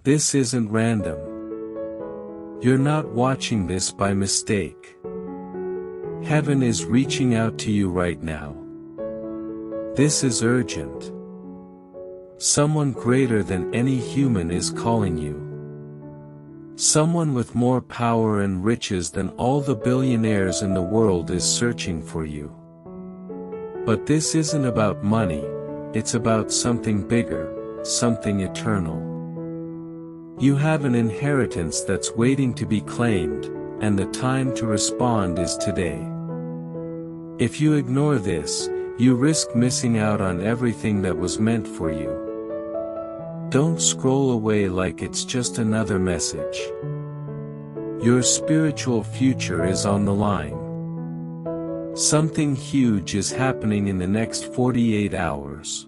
This isn't random. You're not watching this by mistake. Heaven is reaching out to you right now. This is urgent. Someone greater than any human is calling you. Someone with more power and riches than all the billionaires in the world is searching for you. But this isn't about money, it's about something bigger, something eternal. You have an inheritance that's waiting to be claimed, and the time to respond is today. If you ignore this, you risk missing out on everything that was meant for you. Don't scroll away like it's just another message. Your spiritual future is on the line. Something huge is happening in the next 48 hours.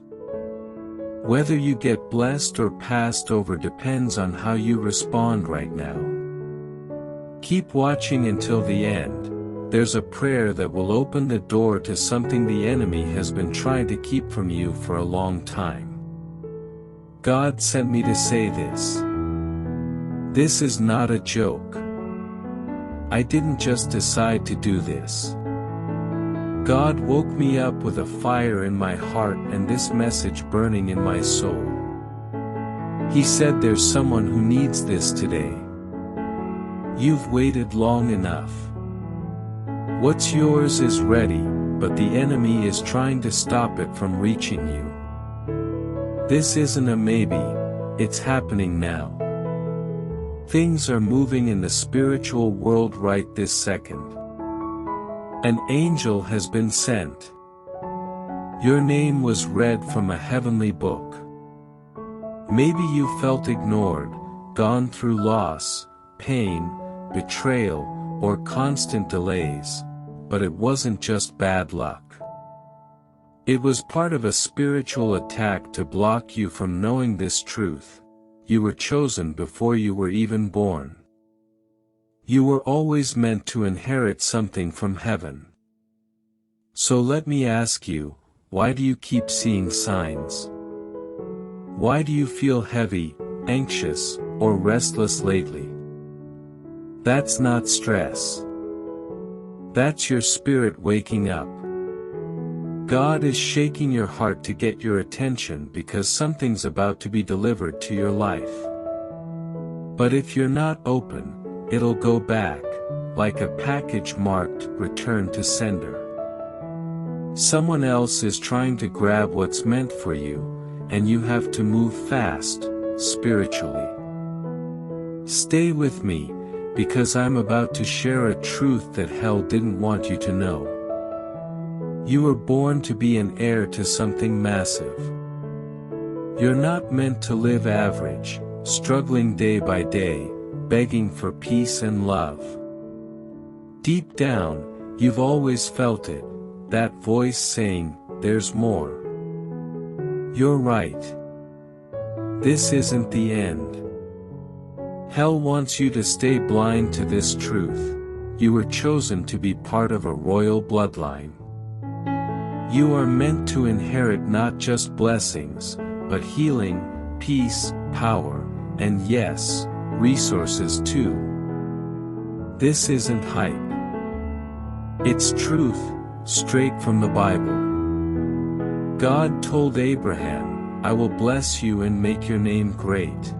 Whether you get blessed or passed over depends on how you respond right now. Keep watching until the end. There's a prayer that will open the door to something the enemy has been trying to keep from you for a long time. God sent me to say this. This is not a joke. I didn't just decide to do this. God woke me up with a fire in my heart and this message burning in my soul. He said there's someone who needs this today. You've waited long enough. What's yours is ready, but the enemy is trying to stop it from reaching you. This isn't a maybe, it's happening now. Things are moving in the spiritual world right this second. An angel has been sent. Your name was read from a heavenly book. Maybe you felt ignored, gone through loss, pain, betrayal, or constant delays, but it wasn't just bad luck. It was part of a spiritual attack to block you from knowing this truth. You were chosen before you were even born. You were always meant to inherit something from heaven. So let me ask you, why do you keep seeing signs? Why do you feel heavy, anxious, or restless lately? That's not stress. That's your spirit waking up. God is shaking your heart to get your attention because something's about to be delivered to your life. But if you're not open, it'll go back, like a package marked "Return to Sender." Someone else is trying to grab what's meant for you, and you have to move fast, spiritually. Stay with me, because I'm about to share a truth that hell didn't want you to know. You were born to be an heir to something massive. You're not meant to live average, struggling day by day, begging for peace and love. Deep down, you've always felt it, that voice saying, "There's more." You're right. This isn't the end. Hell wants you to stay blind to this truth. You were chosen to be part of a royal bloodline. You are meant to inherit not just blessings, but healing, peace, power, and yes, resources too. This isn't hype. It's truth, straight from the Bible. God told Abraham, "I will bless you and make your name great."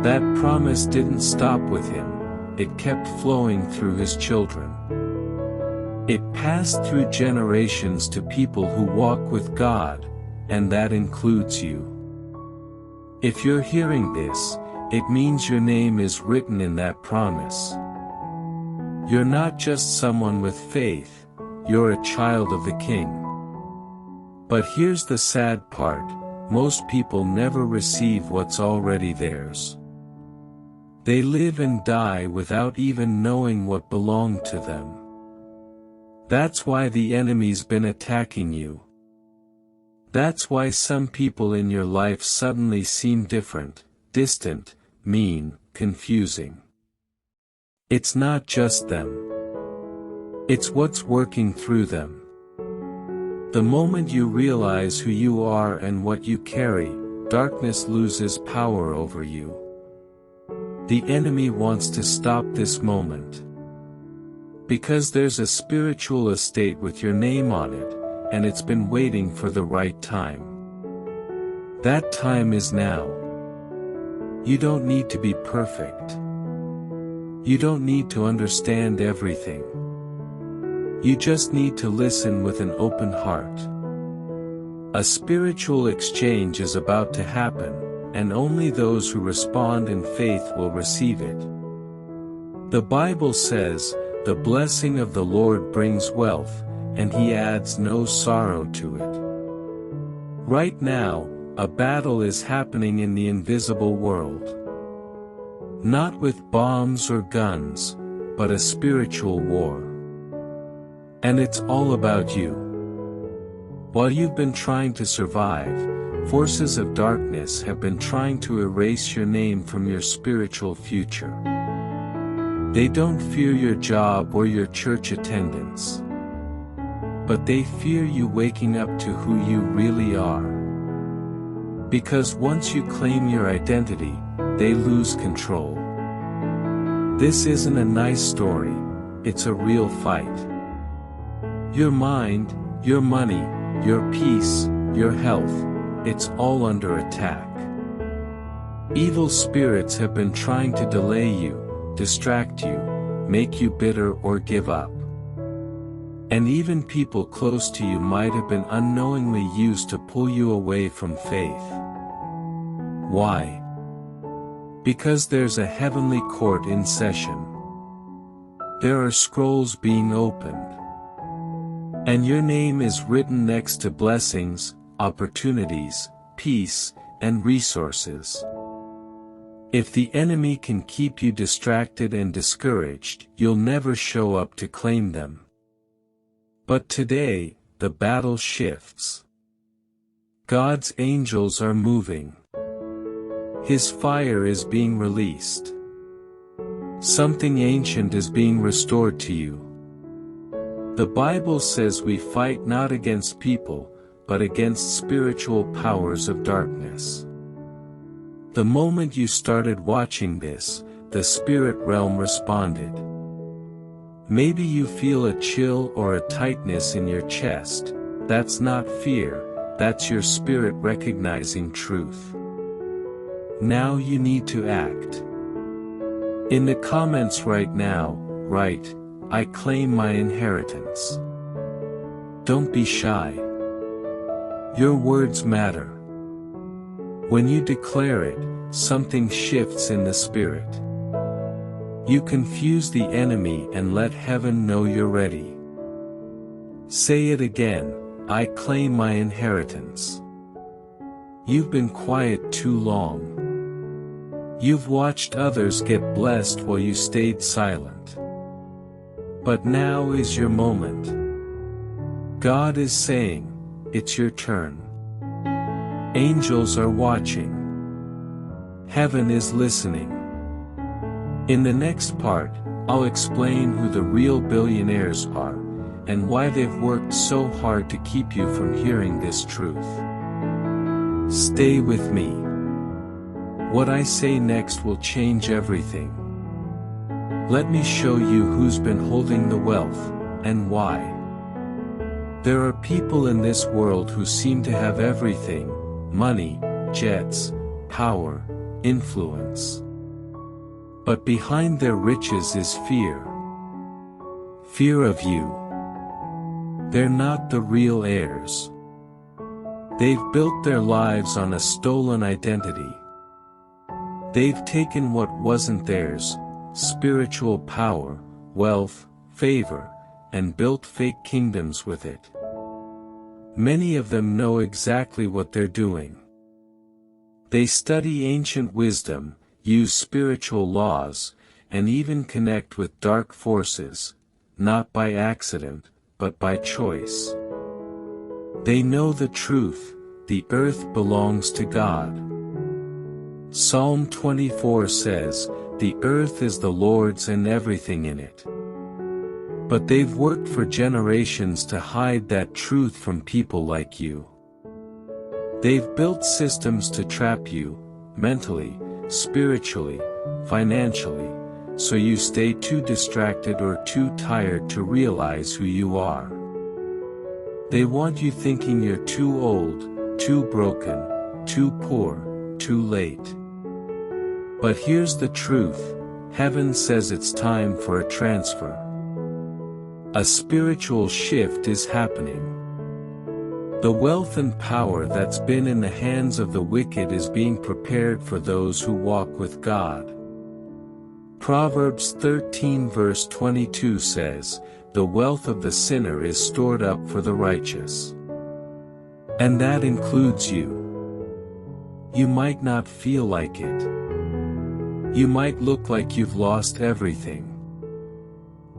That promise didn't stop with him, it kept flowing through his children. It passed through generations to people who walk with God, and that includes you. If you're hearing this, it means your name is written in that promise. You're not just someone with faith, you're a child of the King. But here's the sad part, most people never receive what's already theirs. They live and die without even knowing what belonged to them. That's why the enemy's been attacking you. That's why some people in your life suddenly seem different, distant, mean, confusing. It's not just them. It's what's working through them. The moment you realize who you are and what you carry, darkness loses power over you. The enemy wants to stop this moment. Because there's a spiritual estate with your name on it, and it's been waiting for the right time. That time is now. You don't need to be perfect. You don't need to understand everything. You just need to listen with an open heart. A spiritual exchange is about to happen, and only those who respond in faith will receive it. The Bible says, "The blessing of the Lord brings wealth, and He adds no sorrow to it." Right now, a battle is happening in the invisible world. Not with bombs or guns, but a spiritual war. And it's all about you. While you've been trying to survive, forces of darkness have been trying to erase your name from your spiritual future. They don't fear your job or your church attendance. But they fear you waking up to who you really are. Because once you claim your identity, they lose control. This isn't a nice story, it's a real fight. Your mind, your money, your peace, your health, it's all under attack. Evil spirits have been trying to delay you, distract you, make you bitter or give up. And even people close to you might have been unknowingly used to pull you away from faith. Why? Because there's a heavenly court in session. There are scrolls being opened. And your name is written next to blessings, opportunities, peace, and resources. If the enemy can keep you distracted and discouraged, you'll never show up to claim them. But today, the battle shifts. God's angels are moving. His fire is being released. Something ancient is being restored to you. The Bible says we fight not against people, but against spiritual powers of darkness. The moment you started watching this, the spirit realm responded. Maybe you feel a chill or a tightness in your chest. That's not fear, that's your spirit recognizing truth. Now you need to act. In the comments right now, write, "I claim my inheritance." Don't be shy. Your words matter. When you declare it, something shifts in the spirit. You confuse the enemy and let heaven know you're ready. Say it again, "I claim my inheritance." You've been quiet too long. You've watched others get blessed while you stayed silent. But now is your moment. God is saying, it's your turn. Angels are watching. Heaven is listening. In the next part, I'll explain who the real billionaires are, and why they've worked so hard to keep you from hearing this truth. Stay with me. What I say next will change everything. Let me show you who's been holding the wealth, and why. There are people in this world who seem to have everything: money, jets, power, influence. But behind their riches is fear. Fear of you. They're not the real heirs. They've built their lives on a stolen identity. They've taken what wasn't theirs, spiritual power, wealth, favor, and built fake kingdoms with it. Many of them know exactly what they're doing. They study ancient wisdom, use spiritual laws, and even connect with dark forces, not by accident, but by choice. They know the truth: the earth belongs to God. Psalm 24 says, "The earth is the Lord's and everything in it." But they've worked for generations to hide that truth from people like you. They've built systems to trap you, mentally, spiritually, financially, so you stay too distracted or too tired to realize who you are. They want you thinking you're too old, too broken, too poor, too late. But here's the truth, heaven says it's time for a transfer. A spiritual shift is happening. The wealth and power that's been in the hands of the wicked is being prepared for those who walk with God. Proverbs 13 verse 22 says, "The wealth of the sinner is stored up for the righteous." And that includes you. You might not feel like it. You might look like you've lost everything.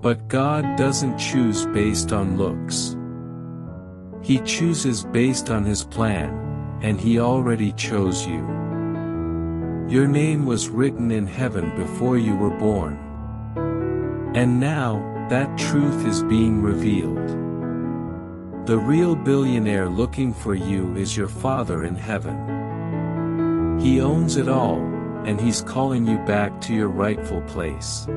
But God doesn't choose based on looks. He chooses based on His plan, and He already chose you. Your name was written in heaven before you were born. And now, that truth is being revealed. The real billionaire looking for you is your Father in heaven. He owns it all, and He's calling you back to your rightful place.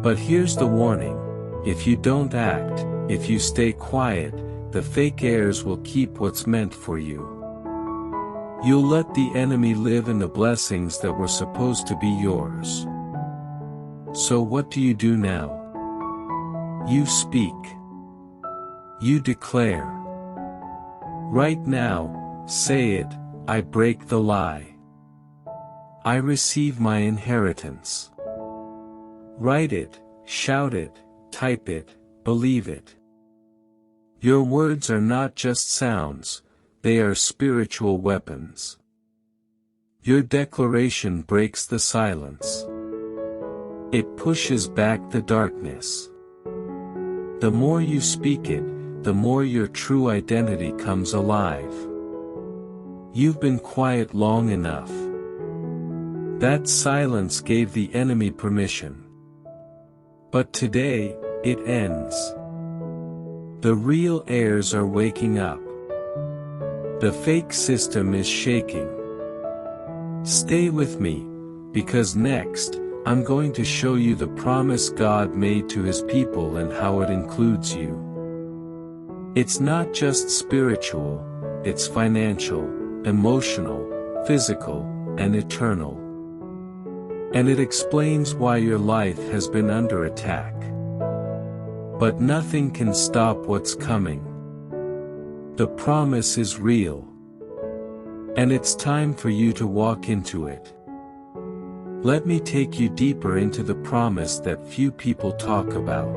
But here's the warning: if you don't act, if you stay quiet, the fake heirs will keep what's meant for you. You'll let the enemy live in the blessings that were supposed to be yours. So what do you do now? You speak. You declare. Right now, say it: I break the lie. I receive my inheritance. Write it, shout it, type it, believe it. Your words are not just sounds, they are spiritual weapons. Your declaration breaks the silence. It pushes back the darkness. The more you speak it, the more your true identity comes alive. You've been quiet long enough. That silence gave the enemy permission. But today, it ends. The real heirs are waking up. The fake system is shaking. Stay with me, because next, I'm going to show you the promise God made to His people and how it includes you. It's not just spiritual, it's financial, emotional, physical, and eternal. And it explains why your life has been under attack. But nothing can stop what's coming. The promise is real. And it's time for you to walk into it. Let me take you deeper into the promise that few people talk about.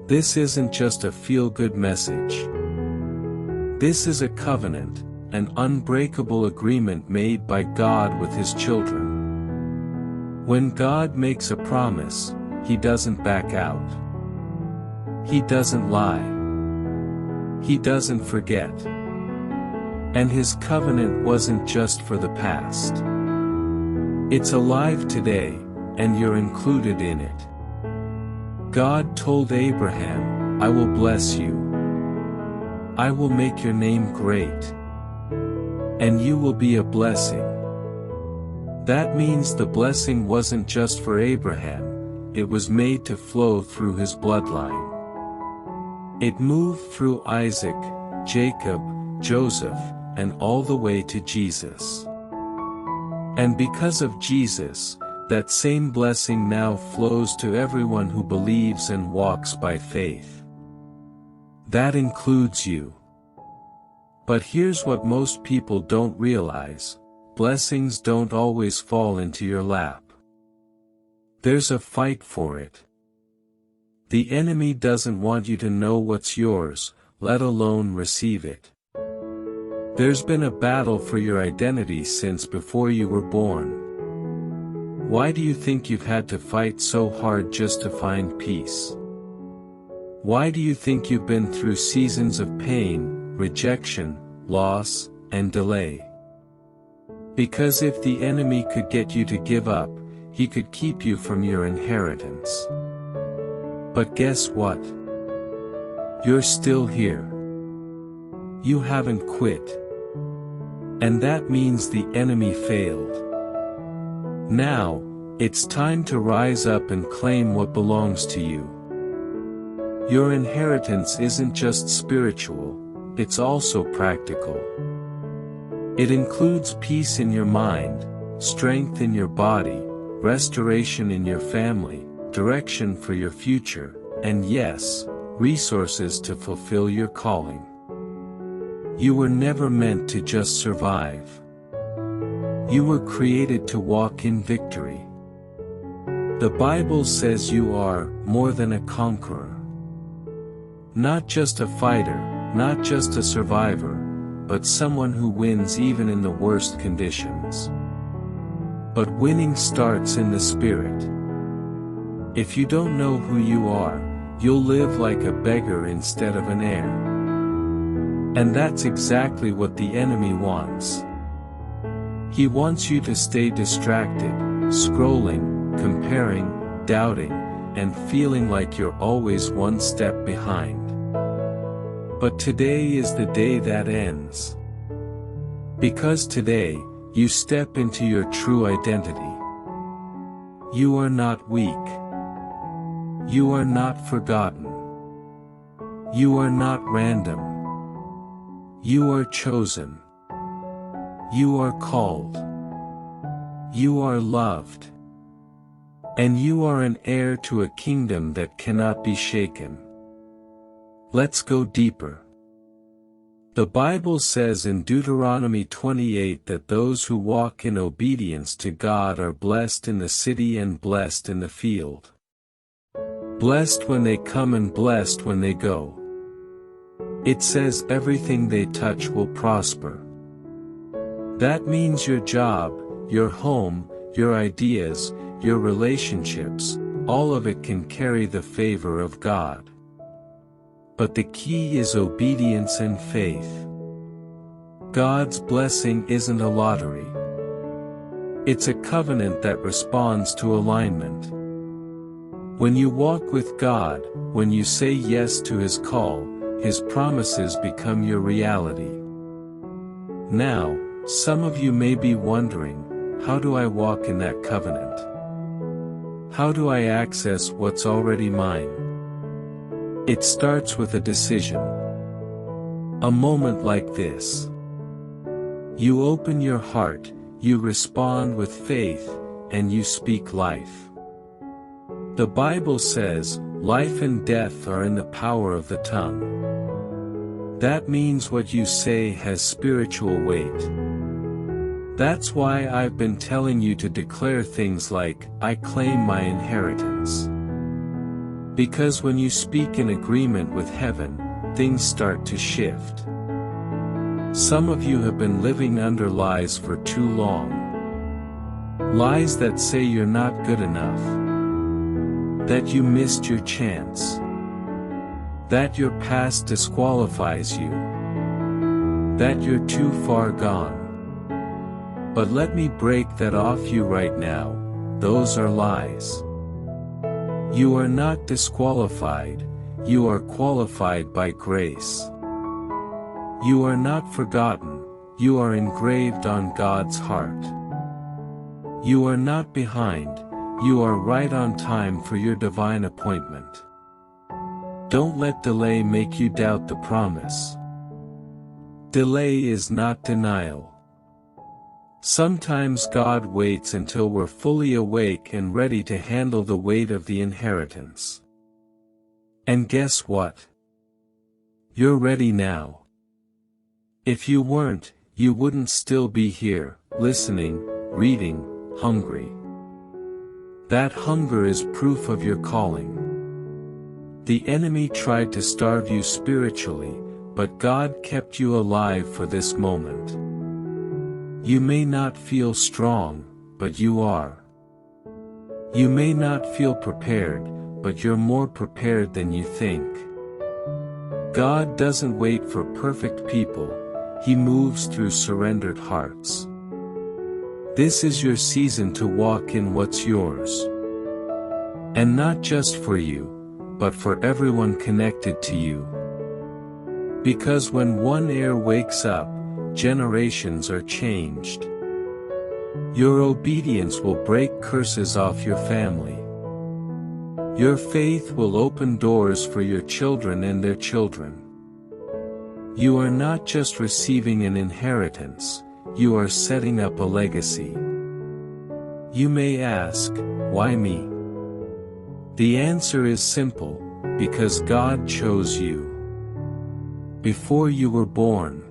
This isn't just a feel-good message. This is a covenant, an unbreakable agreement made by God with His children. When God makes a promise, He doesn't back out. He doesn't lie. He doesn't forget. And His covenant wasn't just for the past. It's alive today, and you're included in it. God told Abraham, "I will bless you. I will make your name great. And you will be a blessing." That means the blessing wasn't just for Abraham, it was made to flow through his bloodline. It moved through Isaac, Jacob, Joseph, and all the way to Jesus. And because of Jesus, that same blessing now flows to everyone who believes and walks by faith. That includes you. But here's what most people don't realize: blessings don't always fall into your lap. There's a fight for it. The enemy doesn't want you to know what's yours, let alone receive it. There's been a battle for your identity since before you were born. Why do you think you've had to fight so hard just to find peace? Why do you think you've been through seasons of pain, rejection, loss, and delay? Because if the enemy could get you to give up, he could keep you from your inheritance. But guess what? You're still here. You haven't quit. And that means the enemy failed. Now, it's time to rise up and claim what belongs to you. Your inheritance isn't just spiritual, it's also practical. It includes peace in your mind, strength in your body, restoration in your family, direction for your future, and yes, resources to fulfill your calling. You were never meant to just survive. You were created to walk in victory. The Bible says you are more than a conqueror. Not just a fighter, not just a survivor, but someone who wins even in the worst conditions. But winning starts in the spirit. If you don't know who you are, you'll live like a beggar instead of an heir. And that's exactly what the enemy wants. He wants you to stay distracted, scrolling, comparing, doubting, and feeling like you're always one step behind. But today is the day that ends. Because today, you step into your true identity. You are not weak. You are not forgotten. You are not random. You are chosen. You are called. You are loved. And you are an heir to a kingdom that cannot be shaken. Let's go deeper. The Bible says in Deuteronomy 28 that those who walk in obedience to God are blessed in the city and blessed in the field. Blessed when they come and blessed when they go. It says everything they touch will prosper. That means your job, your home, your ideas, your relationships, all of it can carry the favor of God. But the key is obedience and faith. God's blessing isn't a lottery. It's a covenant that responds to alignment. When you walk with God, when you say yes to His call, His promises become your reality. Now, some of you may be wondering, how do I walk in that covenant? How do I access what's already mine? It starts with a decision. A moment like this. You open your heart, you respond with faith, and you speak life. The Bible says, life and death are in the power of the tongue. That means what you say has spiritual weight. That's why I've been telling you to declare things like, I claim my inheritance. Because when you speak in agreement with heaven, things start to shift. Some of you have been living under lies for too long. Lies that say you're not good enough. That you missed your chance. That your past disqualifies you. That you're too far gone. But let me break that off you right now, those are lies. You are not disqualified, you are qualified by grace. You are not forgotten, you are engraved on God's heart. You are not behind, you are right on time for your divine appointment. Don't let delay make you doubt the promise. Delay is not denial. Sometimes God waits until we're fully awake and ready to handle the weight of the inheritance. And guess what? You're ready now. If you weren't, you wouldn't still be here, listening, reading, hungry. That hunger is proof of your calling. The enemy tried to starve you spiritually, but God kept you alive for this moment. You may not feel strong, but you are. You may not feel prepared, but you're more prepared than you think. God doesn't wait for perfect people, He moves through surrendered hearts. This is your season to walk in what's yours. And not just for you, but for everyone connected to you. Because when one heir wakes up, generations are changed. Your obedience will break curses off your family. Your faith will open doors for your children and their children. You are not just receiving an inheritance, you are setting up a legacy. You may ask, why me? The answer is simple, because God chose you. Before you were born.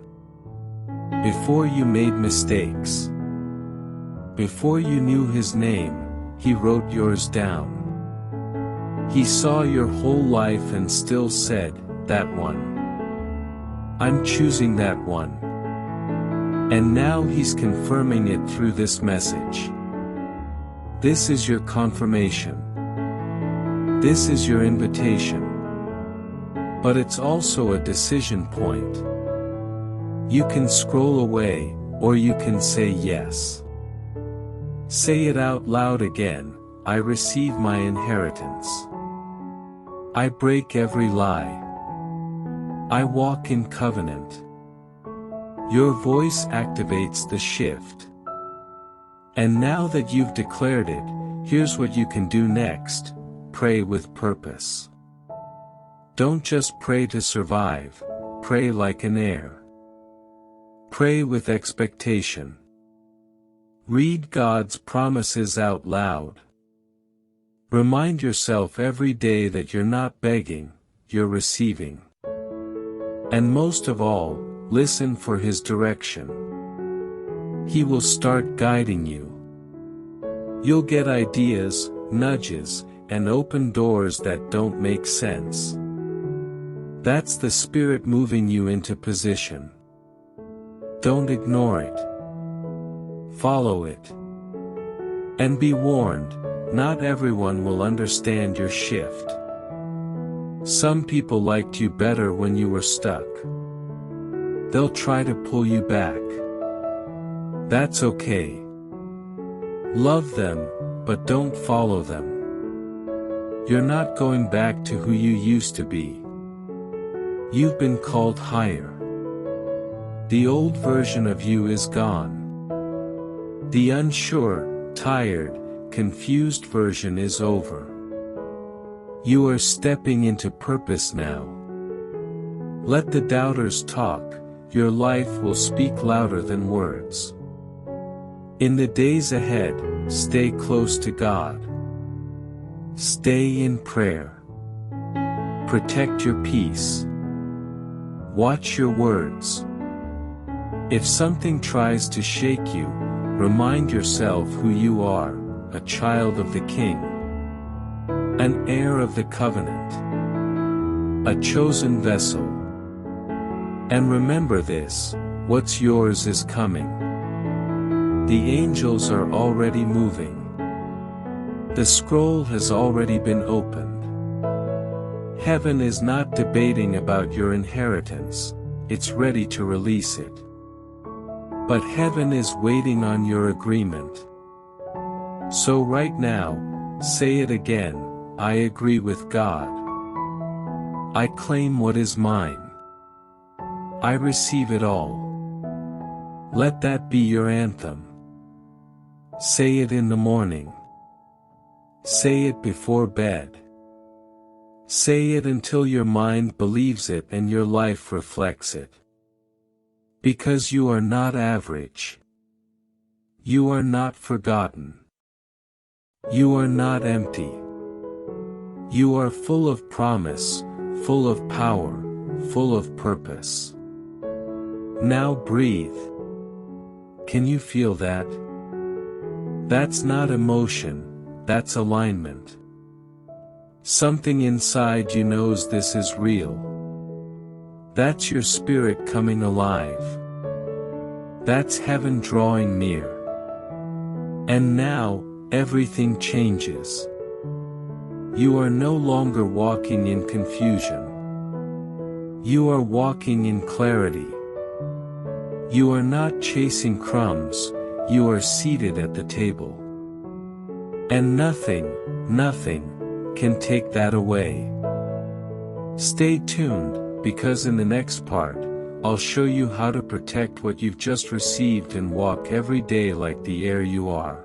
Before you made mistakes. Before you knew His name, He wrote yours down. He saw your whole life and still said, that one. I'm choosing that one. And now He's confirming it through this message. This is your confirmation. This is your invitation. But it's also a decision point. You can scroll away, or you can say yes. Say it out loud again, I receive my inheritance. I break every lie. I walk in covenant. Your voice activates the shift. And now that you've declared it, here's what you can do next: pray with purpose. Don't just pray to survive, pray like an heir. Pray with expectation. Read God's promises out loud. Remind yourself every day that you're not begging, you're receiving. And most of all, listen for His direction. He will start guiding you. You'll get ideas, nudges, and open doors that don't make sense. That's the Spirit moving you into position. Don't ignore it. Follow it. And be warned, not everyone will understand your shift. Some people liked you better when you were stuck. They'll try to pull you back. That's okay. Love them, but don't follow them. You're not going back to who you used to be. You've been called higher. The old version of you is gone. The unsure, tired, confused version is over. You are stepping into purpose now. Let the doubters talk, your life will speak louder than words. In the days ahead, stay close to God. Stay in prayer. Protect your peace. Watch your words. If something tries to shake you, remind yourself who you are, a child of the King. An heir of the covenant. A chosen vessel. And remember this, what's yours is coming. The angels are already moving. The scroll has already been opened. Heaven is not debating about your inheritance, it's ready to release it. But heaven is waiting on your agreement. So right now, say it again, I agree with God. I claim what is mine. I receive it all. Let that be your anthem. Say it in the morning. Say it before bed. Say it until your mind believes it and your life reflects it. Because you are not average. You are not forgotten. You are not empty. You are full of promise, full of power, full of purpose. Now breathe. Can you feel that? That's not emotion, that's alignment. Something inside you knows this is real. That's your spirit coming alive. That's heaven drawing near. And now, everything changes. You are no longer walking in confusion. You are walking in clarity. You are not chasing crumbs, you are seated at the table. And nothing can take that away. Stay tuned, because in the next part, I'll show you how to protect what you've just received and walk every day like the heir you are.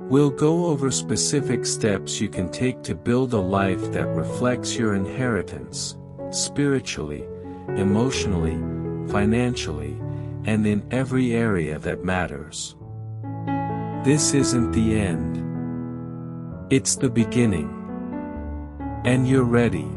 We'll go over specific steps you can take to build a life that reflects your inheritance, spiritually, emotionally, financially, and in every area that matters. This isn't the end. It's the beginning. And you're ready.